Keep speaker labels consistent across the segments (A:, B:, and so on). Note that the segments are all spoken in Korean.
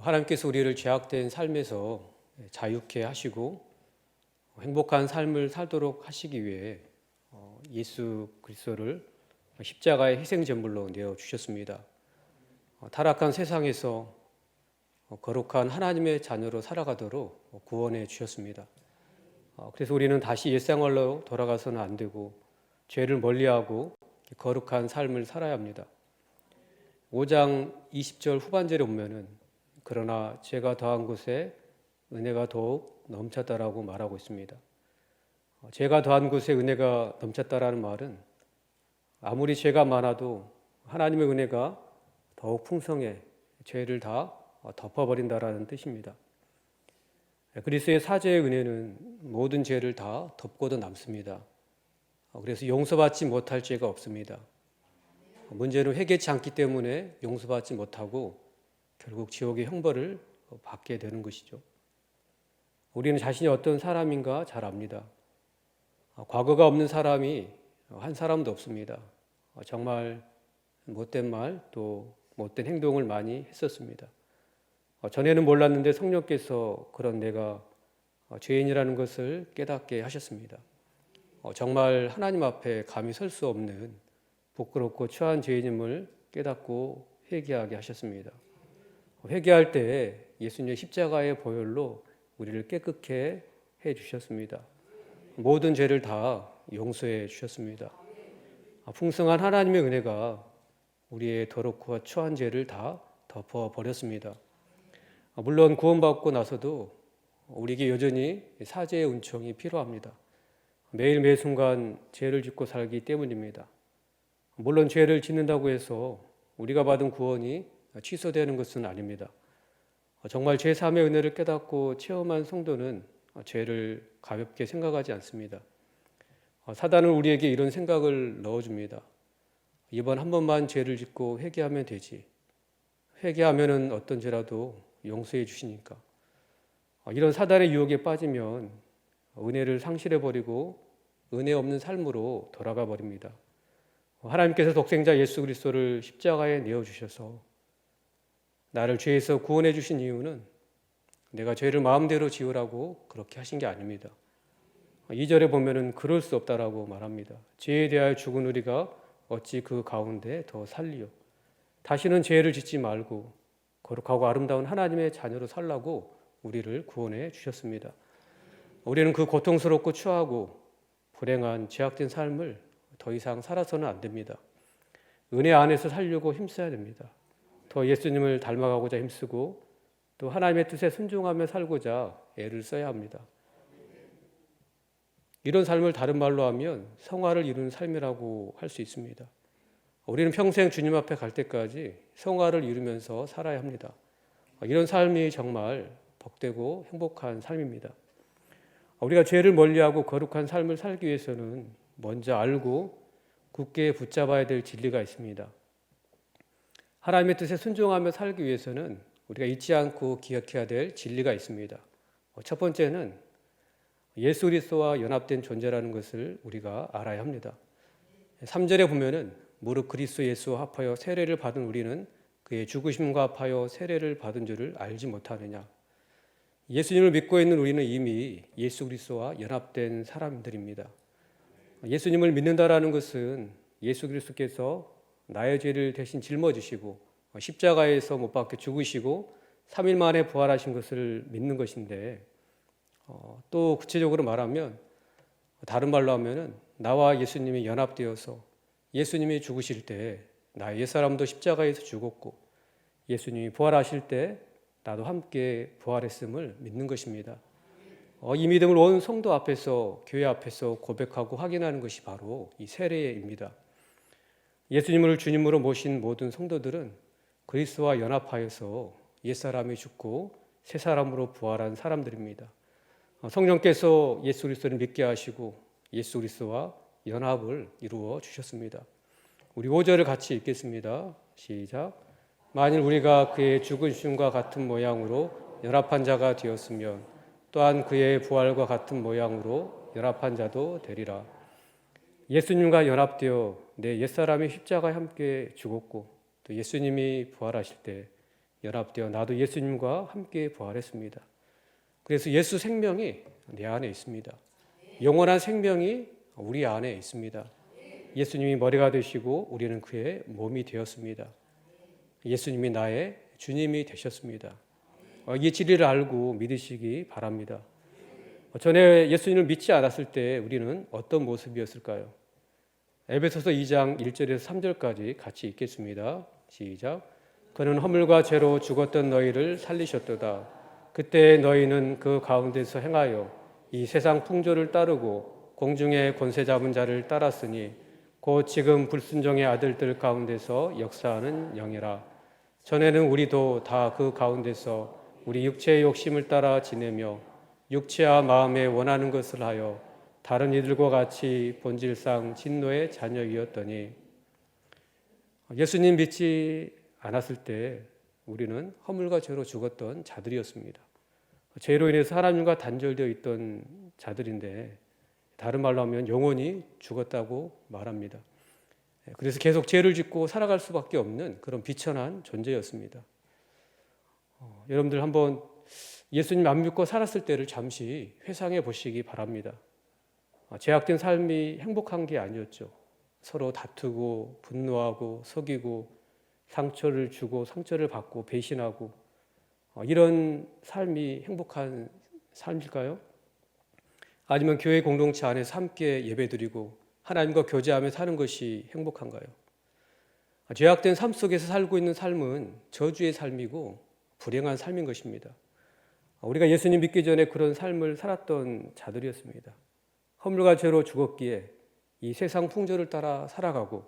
A: 하나님께서 우리를 죄악된 삶에서 자유케 하시고 행복한 삶을 살도록 하시기 위해 예수 그리스도를 십자가의 희생 제물로 내어 주셨습니다. 타락한 세상에서 거룩한 하나님의 자녀로 살아가도록 구원해 주셨습니다. 그래서 우리는 다시 옛생활로 돌아가서는 안 되고 죄를 멀리하고 거룩한 삶을 살아야 합니다. 5장 20절 후반절에 보면은 그러나 죄가 더한 곳에 은혜가 더욱 넘쳤다라고 말하고 있습니다. 죄가 더한 곳에 은혜가 넘쳤다라는 말은 아무리 죄가 많아도 하나님의 은혜가 더욱 풍성해 죄를 다 덮어버린다라는 뜻입니다. 그리스도의 사죄의 은혜는 모든 죄를 다 덮고도 남습니다. 그래서 용서받지 못할 죄가 없습니다. 문제는 회개치 않기 때문에 용서받지 못하고 결국 지옥의 형벌을 받게 되는 것이죠. 우리는 자신이 어떤 사람인가 잘 압니다. 과거가 없는 사람이 한 사람도 없습니다. 정말 못된 말 또 못된 행동을 많이 했었습니다. 전에는 몰랐는데 성령께서 그런 내가 죄인이라는 것을 깨닫게 하셨습니다. 정말 하나님 앞에 감히 설 수 없는 부끄럽고 추한 죄인임을 깨닫고 회개하게 하셨습니다. 회개할 때 예수님의 십자가의 보혈로 우리를 깨끗게 해 주셨습니다. 모든 죄를 다 용서해 주셨습니다. 풍성한 하나님의 은혜가 우리의 더럽고 추한 죄를 다 덮어버렸습니다. 물론 구원받고 나서도 우리에게 여전히 사죄의 은총이 필요합니다. 매일 매 순간 죄를 짓고 살기 때문입니다. 물론 죄를 짓는다고 해서 우리가 받은 구원이 취소되는 것은 아닙니다. 정말 제3의 은혜를 깨닫고 체험한 성도는 죄를 가볍게 생각하지 않습니다. 사단은 우리에게 이런 생각을 넣어줍니다. 이번 한 번만 죄를 짓고 회개하면 되지. 회개하면은 어떤 죄라도 용서해 주시니까. 이런 사단의 유혹에 빠지면 은혜를 상실해버리고 은혜 없는 삶으로 돌아가 버립니다. 하나님께서 독생자 예수 그리스도를 십자가에 내어주셔서 나를 죄에서 구원해 주신 이유는 내가 죄를 마음대로 지으라고 그렇게 하신 게 아닙니다. 2절에 보면은 그럴 수 없다라고 말합니다. 죄에 대하여 죽은 우리가 어찌 그 가운데 더 살리요. 다시는 죄를 짓지 말고 거룩하고 아름다운 하나님의 자녀로 살라고 우리를 구원해 주셨습니다. 우리는 그 고통스럽고 추하고 불행한 죄악된 삶을 더 이상 살아서는 안 됩니다. 은혜 안에서 살려고 힘써야 됩니다. 더 예수님을 닮아가고자 힘쓰고 또 하나님의 뜻에 순종하며 살고자 애를 써야 합니다. 이런 삶을 다른 말로 하면 성화를 이루는 삶이라고 할 수 있습니다. 우리는 평생 주님 앞에 갈 때까지 성화를 이루면서 살아야 합니다. 이런 삶이 정말 복되고 행복한 삶입니다. 우리가 죄를 멀리하고 거룩한 삶을 살기 위해서는 먼저 알고 굳게 붙잡아야 될 진리가 있습니다. 하나님의 뜻에 순종하며 살기 위해서는 우리가 잊지 않고 기억해야 될 진리가 있습니다. 첫 번째는 예수 그리스도와 연합된 존재라는 것을 우리가 알아야 합니다. 3절에 보면은 무릇 그리스도 예수와 합하여 세례를 받은 우리는 그의 죽으심과 합하여 세례를 받은 줄을 알지 못하느냐. 예수님을 믿고 있는 우리는 이미 예수 그리스도와 연합된 사람들입니다. 예수님을 믿는다라는 것은 예수 그리스도께서 나의 죄를 대신 짊어지시고 십자가에서 못 박혀 죽으시고 3일 만에 부활하신 것을 믿는 것인데, 또 구체적으로 말하면 다른 말로 하면은 나와 예수님이 연합되어서 예수님이 죽으실 때 나의 옛사람도 십자가에서 죽었고 예수님이 부활하실 때 나도 함께 부활했음을 믿는 것입니다. 이 믿음을 온 성도 앞에서, 교회 앞에서 고백하고 확인하는 것이 바로 이 세례입니다. 예수님을 주님으로 모신 모든 성도들은 그리스도와 연합하여서 옛사람이 죽고 새 사람으로 부활한 사람들입니다. 성령께서 예수 그리스도를 믿게 하시고 예수 그리스도와 연합을 이루어 주셨습니다. 우리 5절을 같이 읽겠습니다. 시작. 만일 우리가 그의 죽으심과 같은 모양으로 연합한 자가 되었으면 또한 그의 부활과 같은 모양으로 연합한 자도 되리라. 예수님과 연합되어 내 옛사람이 십자가에 함께 죽었고 또 예수님이 부활하실 때 연합되어 나도 예수님과 함께 부활했습니다. 그래서 예수 생명이 내 안에 있습니다. 영원한 생명이 우리 안에 있습니다. 예수님이 머리가 되시고 우리는 그의 몸이 되었습니다. 예수님이 나의 주님이 되셨습니다. 이 진리를 알고 믿으시기 바랍니다. 전에 예수님을 믿지 않았을 때 우리는 어떤 모습이었을까요? 에베소서 2장 1절에서 3절까지 같이 읽겠습니다. 시작. 그는 허물과 죄로 죽었던 너희를 살리셨도다. 그때 너희는 그 가운데서 행하여 이 세상 풍조를 따르고 공중의 권세 잡은 자를 따랐으니 곧 지금 불순종의 아들들 가운데서 역사하는 영이라. 전에는 우리도 다 그 가운데서 우리 육체의 욕심을 따라 지내며 육체와 마음에 원하는 것을 하여 다른 이들과 같이 본질상 진노의 자녀이었더니 예수님 믿지 않았을 때 우리는 허물과 죄로 죽었던 자들이었습니다. 죄로 인해서 하나님과 단절되어 있던 자들인데 다른 말로 하면 영원히 죽었다고 말합니다. 그래서 계속 죄를 짓고 살아갈 수밖에 없는 그런 비천한 존재였습니다. 여러분들 한번 예수님 안 믿고 살았을 때를 잠시 회상해 보시기 바랍니다. 죄악된 삶이 행복한 게 아니었죠. 서로 다투고 분노하고 속이고 상처를 주고 상처를 받고 배신하고 이런 삶이 행복한 삶일까요? 아니면 교회 공동체 안에서 함께 예배드리고 하나님과 교제하며 사는 것이 행복한가요? 죄악된 삶 속에서 살고 있는 삶은 저주의 삶이고 불행한 삶인 것입니다. 우리가 예수님 믿기 전에 그런 삶을 살았던 자들이었습니다. 허물과 죄로 죽었기에 이 세상 풍조를 따라 살아가고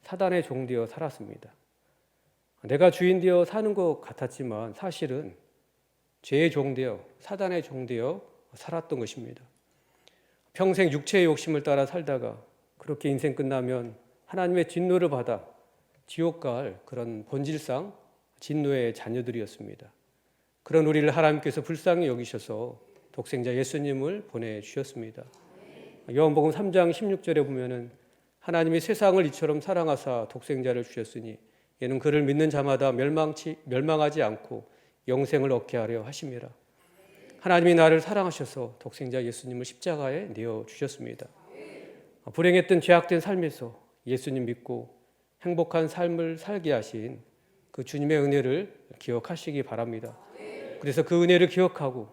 A: 사단의 종되어 살았습니다. 내가 주인 되어 사는 것 같았지만 사실은 죄의 종되어 사단의 종되어 살았던 것입니다. 평생 육체의 욕심을 따라 살다가 그렇게 인생 끝나면 하나님의 진노를 받아 지옥 갈 그런 본질상 진노의 자녀들이었습니다. 그런 우리를 하나님께서 불쌍히 여기셔서 독생자 예수님을 보내주셨습니다. 요한복음 3장 16절에 보면은 하나님이 세상을 이처럼 사랑하사 독생자를 주셨으니 이는 그를 믿는 자마다 멸망하지 않고 영생을 얻게 하려 하심이라. 하나님이 나를 사랑하셔서 독생자 예수님을 십자가에 내어 주셨습니다. 불행했던 죄악된 삶에서 예수님 믿고 행복한 삶을 살게 하신 그 주님의 은혜를 기억하시기 바랍니다. 그래서 그 은혜를 기억하고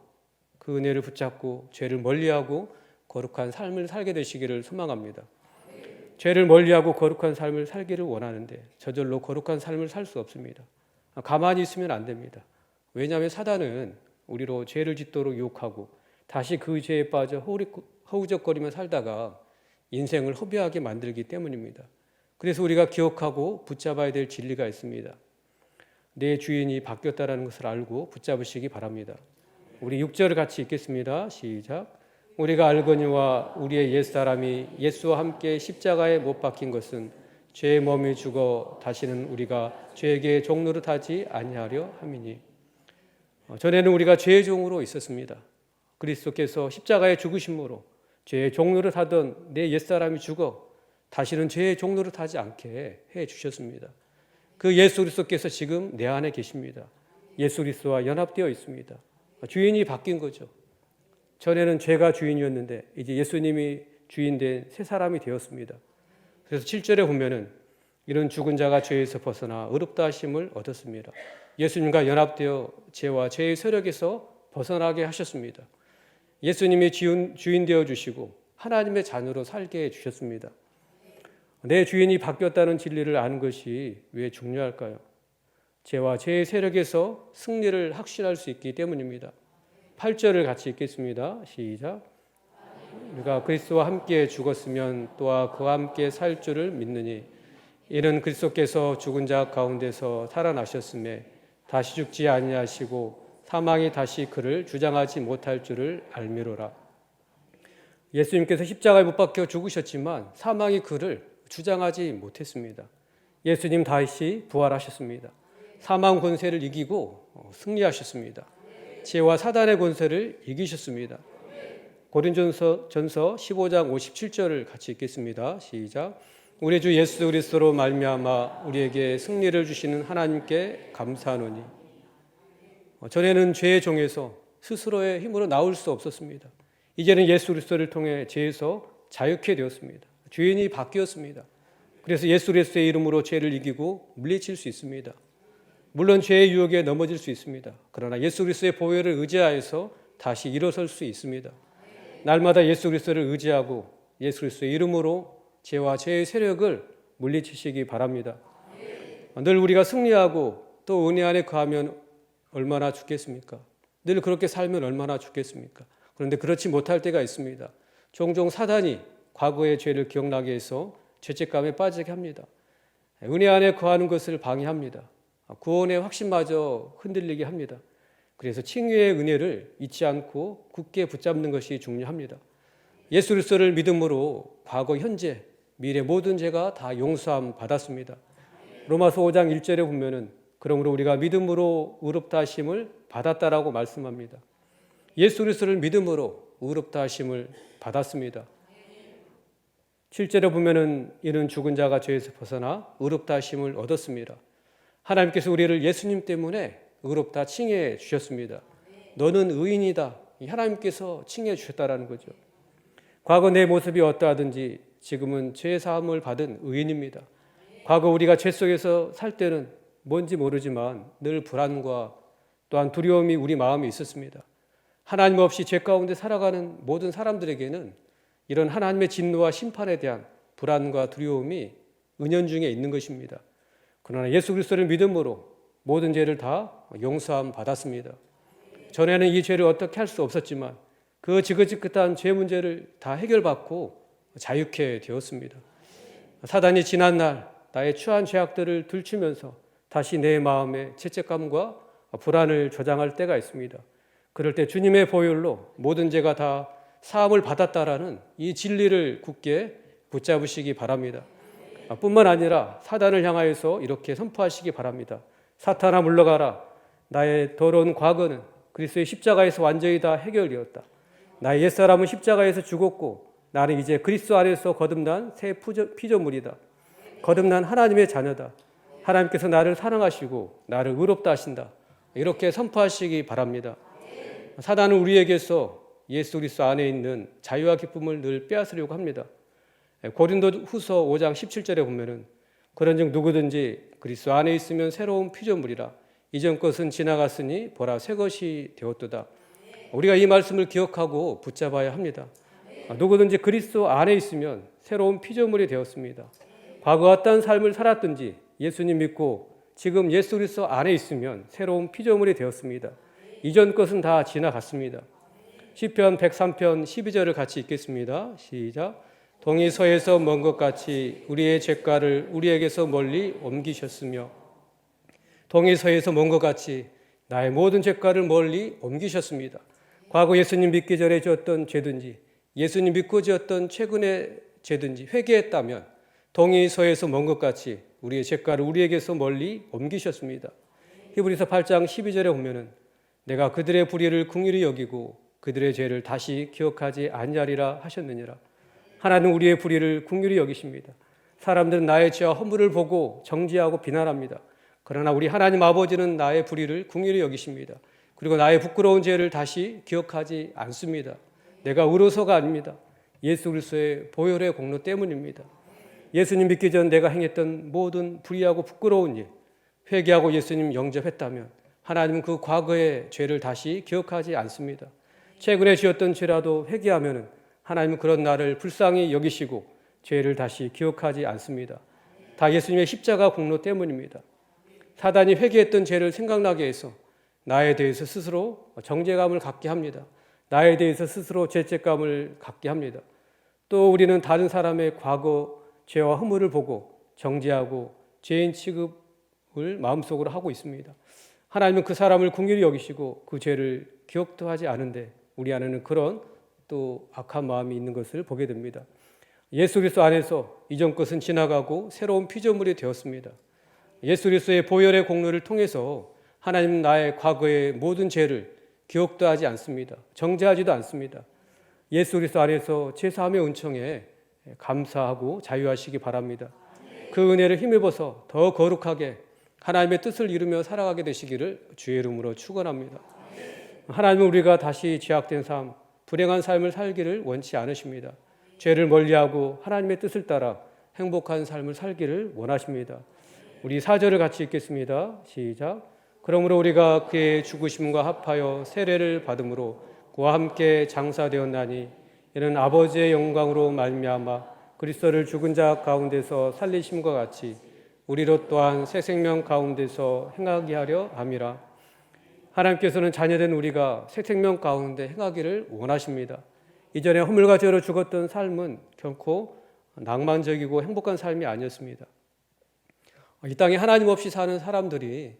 A: 그 은혜를 붙잡고 죄를 멀리하고 거룩한 삶을 살게 되시기를 소망합니다. 죄를 멀리하고 거룩한 삶을 살기를 원하는데 저절로 거룩한 삶을 살 수 없습니다. 가만히 있으면 안 됩니다. 왜냐하면 사단은 우리로 죄를 짓도록 유혹하고 다시 그 죄에 빠져 허우적거리며 살다가 인생을 허비하게 만들기 때문입니다. 그래서 우리가 기억하고 붙잡아야 될 진리가 있습니다. 내 주인이 바뀌었다는 것을 알고 붙잡으시기 바랍니다. 우리 6절을 같이 읽겠습니다. 시작. 우리가 알거니와 우리의 옛사람이 예수와 함께 십자가에 못 박힌 것은 죄의 몸이 죽어 다시는 우리가 죄에게 종노릇하지 아니하려 함이니. 전에는 우리가 죄의 종으로 있었습니다. 그리스도께서 십자가에 죽으심으로 죄의 종노릇하던 내 옛사람이 죽어 다시는 죄의 종노릇하지 않게 해 주셨습니다. 그 예수 그리스도께서 지금 내 안에 계십니다. 예수 그리스도와 연합되어 있습니다. 주인이 바뀐 거죠. 전에는 죄가 주인이었는데 이제 예수님이 주인된 새 사람이 되었습니다. 그래서 7절에 보면은 이런 죽은 자가 죄에서 벗어나 의롭다 하심을 얻었습니다. 예수님과 연합되어 죄와 죄의 세력에서 벗어나게 하셨습니다. 예수님이 주인 되어 주시고 하나님의 자녀로 살게 해 주셨습니다. 내 주인이 바뀌었다는 진리를 아는 것이 왜 중요할까요? 죄와 죄의 세력에서 승리를 확신할 수 있기 때문입니다. 8절을 같이 읽겠습니다. 시작. 우리가 그리스도와 함께 죽었으면 또한 그와 함께 살 줄을 믿느니 이는 그리스도께서 죽은 자 가운데서 살아나셨음에 다시 죽지 아니하시고 사망이 다시 그를 주장하지 못할 줄을 알미로라. 예수님께서 십자가에 못 박혀 죽으셨지만 사망이 그를 주장하지 못했습니다. 예수님 다시 부활하셨습니다. 사망 권세를 이기고 승리하셨습니다. 죄와 사단의 권세를 이기셨습니다. 고린도전서 15장 57절을 같이 읽겠습니다. 시작. 우리 주 예수 그리스도로 말미암아 우리에게 승리를 주시는 하나님께 감사하노니 전에는 죄의 종에서 스스로의 힘으로 나올 수 없었습니다. 이제는 예수 그리스도를 통해 죄에서 자유케 되었습니다. 죄인이 바뀌었습니다. 그래서 예수 그리스도의 이름으로 죄를 이기고 물리칠 수 있습니다. 물론 죄의 유혹에 넘어질 수 있습니다. 그러나 예수 그리스도의 보혈을 의지하여서 다시 일어설 수 있습니다. 날마다 예수 그리스도를 의지하고 예수 그리스도의 이름으로 죄와 죄의 세력을 물리치시기 바랍니다. 늘 우리가 승리하고 또 은혜 안에 거하면 얼마나 좋겠습니까? 늘 그렇게 살면 얼마나 좋겠습니까? 그런데 그렇지 못할 때가 있습니다. 종종 사단이 과거의 죄를 기억나게 해서 죄책감에 빠지게 합니다. 은혜 안에 거하는 것을 방해합니다. 구원의 확신마저 흔들리게 합니다. 그래서 칭의의 은혜를 잊지 않고 굳게 붙잡는 것이 중요합니다. 예수 그리스도를 믿음으로 과거, 현재, 미래 모든 죄가 다 용서함 받았습니다. 로마서 5장 1절에 보면은 그러므로 우리가 믿음으로 의롭다 하심을 받았다라고 말씀합니다. 예수 그리스도를 믿음으로 의롭다 하심을 받았습니다. 7절에 보면은 이는 죽은 자가 죄에서 벗어나 의롭다 하심을 얻었습니다. 하나님께서 우리를 예수님 때문에 의롭다 칭해 주셨습니다. 너는 의인이다. 하나님께서 칭해 주셨다라는 거죠. 과거 내 모습이 어떠하든지 지금은 죄 사함을 받은 의인입니다. 과거 우리가 죄 속에서 살 때는 뭔지 모르지만 늘 불안과 또한 두려움이 우리 마음에 있었습니다. 하나님 없이 죄 가운데 살아가는 모든 사람들에게는 이런 하나님의 진노와 심판에 대한 불안과 두려움이 은연중에 있는 것입니다. 그러나 예수 그리스도를 믿음으로 모든 죄를 다 용서함 받았습니다. 전에는 이 죄를 어떻게 할 수 없었지만 그 지긋지긋한 죄 문제를 다 해결받고 자유케 되었습니다. 사단이 지난날 나의 추한 죄악들을 들추면서 다시 내 마음에 죄책감과 불안을 조장할 때가 있습니다. 그럴 때 주님의 보혈로 모든 죄가 다 사함을 받았다라는 이 진리를 굳게 붙잡으시기 바랍니다. 뿐만 아니라 사단을 향하여서 이렇게 선포하시기 바랍니다. 사탄아 물러가라. 나의 더러운 과거는 그리스도의 십자가에서 완전히 다 해결되었다. 나의 옛사람은 십자가에서 죽었고 나는 이제 그리스도 안에서 거듭난 새 피조물이다. 거듭난 하나님의 자녀다. 하나님께서 나를 사랑하시고 나를 의롭다 하신다. 이렇게 선포하시기 바랍니다. 사단은 우리에게서 예수 그리스도 안에 있는 자유와 기쁨을 늘 빼앗으려고 합니다. 고린도후서 5장 17절에 보면은 그런즉 누구든지 그리스도 안에 있으면 새로운 피조물이라 이전 것은 지나갔으니 보라 새 것이 되었도다. 우리가 이 말씀을 기억하고 붙잡아야 합니다. 누구든지 그리스도 안에 있으면 새로운 피조물이 되었습니다. 과거 어떤 삶을 살았든지 예수님 믿고 지금 예수 그리스도 안에 있으면 새로운 피조물이 되었습니다. 이전 것은 다 지나갔습니다. 시편 103편 12절을 같이 읽겠습니다. 시작. 동이 서에서 먼 것 같이 우리의 죄가를 우리에게서 멀리 옮기셨으며 동이 서에서 먼 것 같이 나의 모든 죄가를 멀리 옮기셨습니다. 과거 예수님 믿기 전에 지었던 죄든지 예수님 믿고 지었던 최근의 죄든지 회개했다면 동이 서에서 먼 것 같이 우리의 죄가를 우리에게서 멀리 옮기셨습니다. 히브리서 8장 12절에 보면은 내가 그들의 불의를 긍휼히 여기고 그들의 죄를 다시 기억하지 아니하리라 하셨느니라. 하나님은 우리의 불의를 긍휼히 여기십니다. 사람들은 나의 죄와 허물을 보고 정죄하고 비난합니다. 그러나 우리 하나님 아버지는 나의 불의를 긍휼히 여기십니다. 그리고 나의 부끄러운 죄를 다시 기억하지 않습니다. 내가 의로서가 아닙니다. 예수 그리스도의 보혈의 공로 때문입니다. 예수님 믿기 전 내가 행했던 모든 불의하고 부끄러운 일, 회개하고 예수님 영접했다면 하나님은 그 과거의 죄를 다시 기억하지 않습니다. 최근에 지었던 죄라도 회개하면 하나님은 그런 나를 불쌍히 여기시고 죄를 다시 기억하지 않습니다. 다 예수님의 십자가 공로 때문입니다. 사단이 회개했던 죄를 생각나게 해서 나에 대해서 스스로 정죄감을 갖게 합니다. 나에 대해서 스스로 죄책감을 갖게 합니다. 또 우리는 다른 사람의 과거 죄와 허물을 보고 정죄하고 죄인 취급을 마음속으로 하고 있습니다. 하나님은 그 사람을 긍휼히 여기시고 그 죄를 기억도 하지 않은데 우리 안에는 그런 또 악한 마음이 있는 것을 보게 됩니다. 예수 그리스도 안에서 이전 것은 지나가고 새로운 피조물이 되었습니다. 예수 그리스도의 보혈의 공로를 통해서 하나님은 나의 과거의 모든 죄를 기억도 하지 않습니다. 정죄하지도 않습니다. 예수 그리스도 안에서 죄사함의 은총에 감사하고 자유하시기 바랍니다. 그 은혜를 힘입어서 더 거룩하게 하나님의 뜻을 이루며 살아가게 되시기를 주의 이름으로 축원합니다. 하나님은 우리가 다시 죄악된 삶, 불행한 삶을 살기를 원치 않으십니다. 죄를 멀리하고 하나님의 뜻을 따라 행복한 삶을 살기를 원하십니다. 우리 4절을 같이 읽겠습니다. 시작. 그러므로 우리가 그의 죽으심과 합하여 세례를 받음으로 그와 함께 장사되었나니 이는 아버지의 영광으로 말미암아 그리스도를 죽은 자 가운데서 살리심과 같이 우리로 또한 새 생명 가운데서 행하게 하려 함이라. 하나님께서는 자녀된 우리가 새 생명 가운데 행하기를 원하십니다. 이전에 허물과 죄로 죽었던 삶은 결코 낭만적이고 행복한 삶이 아니었습니다. 이 땅에 하나님 없이 사는 사람들이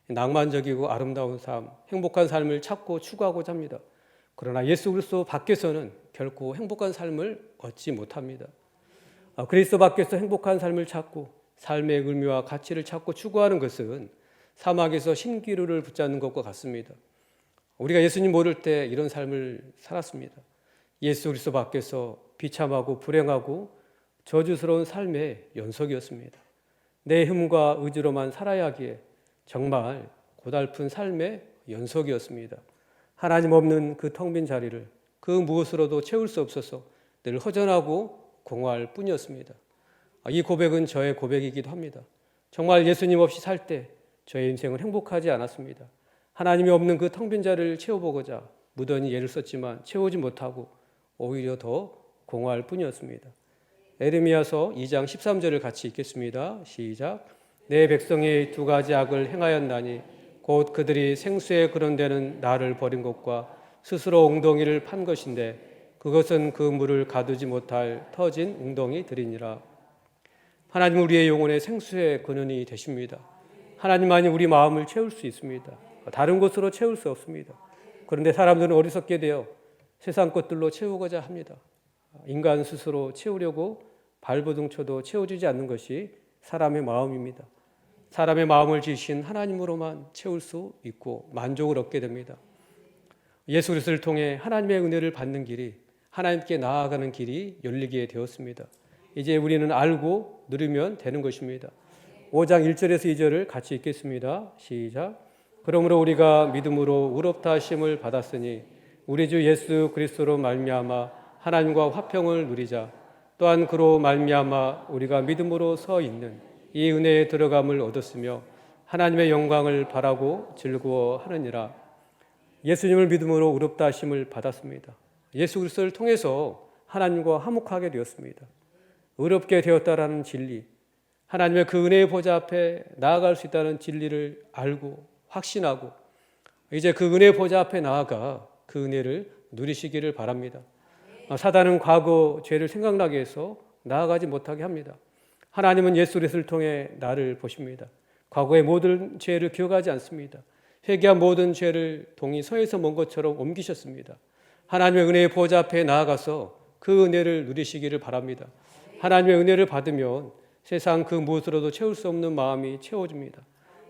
A: 낭만적이고 아름다운 삶, 행복한 삶을 찾고 추구하고자 합니다. 그러나 예수 그리스도 밖에서는 결코 행복한 삶을 얻지 못합니다. 그리스도 밖에서 행복한 삶을 찾고 삶의 의미와 가치를 찾고 추구하는 것은 사막에서 신기루를 붙잡는 것과 같습니다. 우리가 예수님 모를 때 이런 삶을 살았습니다. 예수 그리스도 밖에서 비참하고 불행하고 저주스러운 삶의 연속이었습니다. 내 힘과 의지로만 살아야 하기에 정말 고달픈 삶의 연속이었습니다. 하나님 없는 그 텅 빈 자리를 그 무엇으로도 채울 수 없어서 늘 허전하고 공허할 뿐이었습니다. 이 고백은 저의 고백이기도 합니다. 정말 예수님 없이 살 때 저의 인생은 행복하지 않았습니다. 하나님이 없는 그 텅 빈 자리를 채워보고자 무던히 애를 썼지만 채우지 못하고 오히려 더 공허할 뿐이었습니다. 에레미야서 2장 13절을 같이 읽겠습니다. 시작. 내 백성이 두 가지 악을 행하였나니 곧 그들이 생수에 거론되는 나를 버린 것과 스스로 웅덩이를 판 것인데 그것은 그 물을 가두지 못할 터진 웅덩이들이니라. 하나님은 우리의 영혼의 생수의 근원이 되십니다. 하나님만이 우리 마음을 채울 수 있습니다. 다른 곳으로 채울 수 없습니다. 그런데 사람들은 어리석게 되어 세상 것들로 채우고자 합니다. 인간 스스로 채우려고 발버둥 쳐도 채워지지 않는 것이 사람의 마음입니다. 사람의 마음을 지으신 하나님으로만 채울 수 있고 만족을 얻게 됩니다. 예수 그리스도를 통해 하나님의 은혜를 받는 길이, 하나님께 나아가는 길이 열리게 되었습니다. 이제 우리는 알고 누리면 되는 것입니다. 5장 1절에서 2절을 같이 읽겠습니다. 시작. 그러므로 우리가 믿음으로 의롭다 하심을 받았으니 우리 주 예수 그리스도로 말미암아 하나님과 화평을 누리자. 또한 그로 말미암아 우리가 믿음으로 서 있는 이 은혜에 들어감을 얻었으며 하나님의 영광을 바라고 즐거워하느니라. 예수님을 믿음으로 의롭다 하심을 받았습니다. 예수 그리스도를 통해서 하나님과 화목하게 되었습니다. 의롭게 되었다라는 진리, 하나님의 그 은혜의 보좌 앞에 나아갈 수 있다는 진리를 알고 확신하고 이제 그 은혜의 보좌 앞에 나아가 그 은혜를 누리시기를 바랍니다. 사단은 과거 죄를 생각나게 해서 나아가지 못하게 합니다. 하나님은 예수 그리스도를 통해 나를 보십니다. 과거의 모든 죄를 기억하지 않습니다. 회개한 모든 죄를 동이 서에서 먼 것처럼 옮기셨습니다. 하나님의 은혜의 보좌 앞에 나아가서 그 은혜를 누리시기를 바랍니다. 하나님의 은혜를 받으면 세상 그 무엇으로도 채울 수 없는 마음이 채워집니다.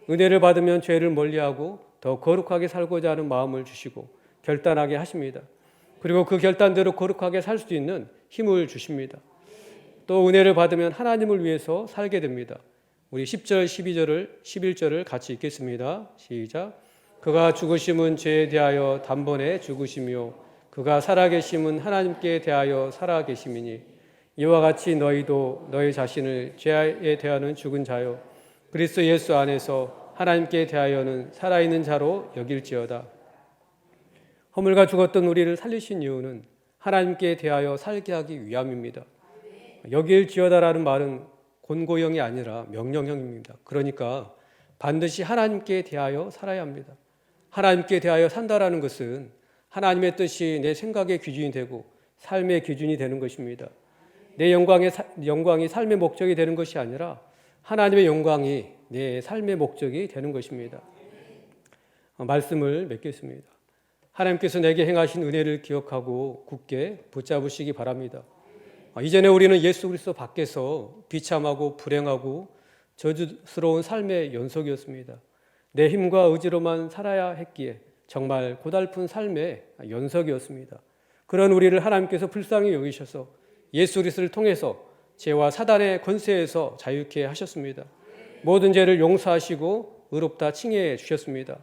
A: 은혜를 받으면 죄를 멀리하고 더 거룩하게 살고자 하는 마음을 주시고 결단하게 하십니다. 그리고 그 결단대로 거룩하게 살 수 있는 힘을 주십니다. 또 은혜를 받으면 하나님을 위해서 살게 됩니다. 우리 10절, 12절을 11절을 같이 읽겠습니다. 시작. 그가 죽으심은 죄에 대하여 단번에 죽으시며 그가 살아계심은 하나님께 대하여 살아계심이니 이와 같이 너희도 너희 자신을 죄에 대하여는 죽은 자요 그리스도 예수 안에서 하나님께 대하여는 살아있는 자로 여길지어다. 허물과 죽었던 우리를 살리신 이유는 하나님께 대하여 살게 하기 위함입니다. 여길지어다라는 말은 곤고형이 아니라 명령형입니다. 그러니까 반드시 하나님께 대하여 살아야 합니다. 하나님께 대하여 산다라는 것은 하나님의 뜻이 내 생각의 기준이 되고 삶의 기준이 되는 것입니다. 내 영광이 삶의 목적이 되는 것이 아니라 하나님의 영광이 내 삶의 목적이 되는 것입니다. 말씀을 맺겠습니다. 하나님께서 내게 행하신 은혜를 기억하고 굳게 붙잡으시기 바랍니다. 이전에 우리는 예수 그리스도 밖에서 비참하고 불행하고 저주스러운 삶의 연속이었습니다. 내 힘과 의지로만 살아야 했기에 정말 고달픈 삶의 연속이었습니다. 그런 우리를 하나님께서 불쌍히 여기셔서 예수 그리스도를 통해서 죄와 사단의 권세에서 자유케 하셨습니다. 모든 죄를 용서하시고 의롭다 칭해 주셨습니다.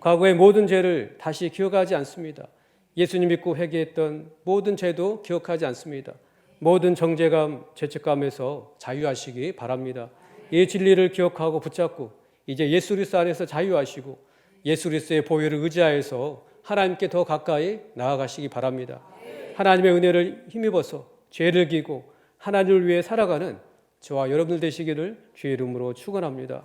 A: 과거의 모든 죄를 다시 기억하지 않습니다. 예수님 믿고 회개했던 모든 죄도 기억하지 않습니다. 모든 정죄감, 죄책감에서 자유하시기 바랍니다. 이 진리를 기억하고 붙잡고 이제 예수 그리스도 안에서 자유하시고 예수 그리스도의 보혈을 의지하여서 하나님께 더 가까이 나아가시기 바랍니다. 하나님의 은혜를 힘입어서 죄를 지고 하나님을 위해 살아가는 저와 여러분들 되시기를 주의 이름으로 축원합니다.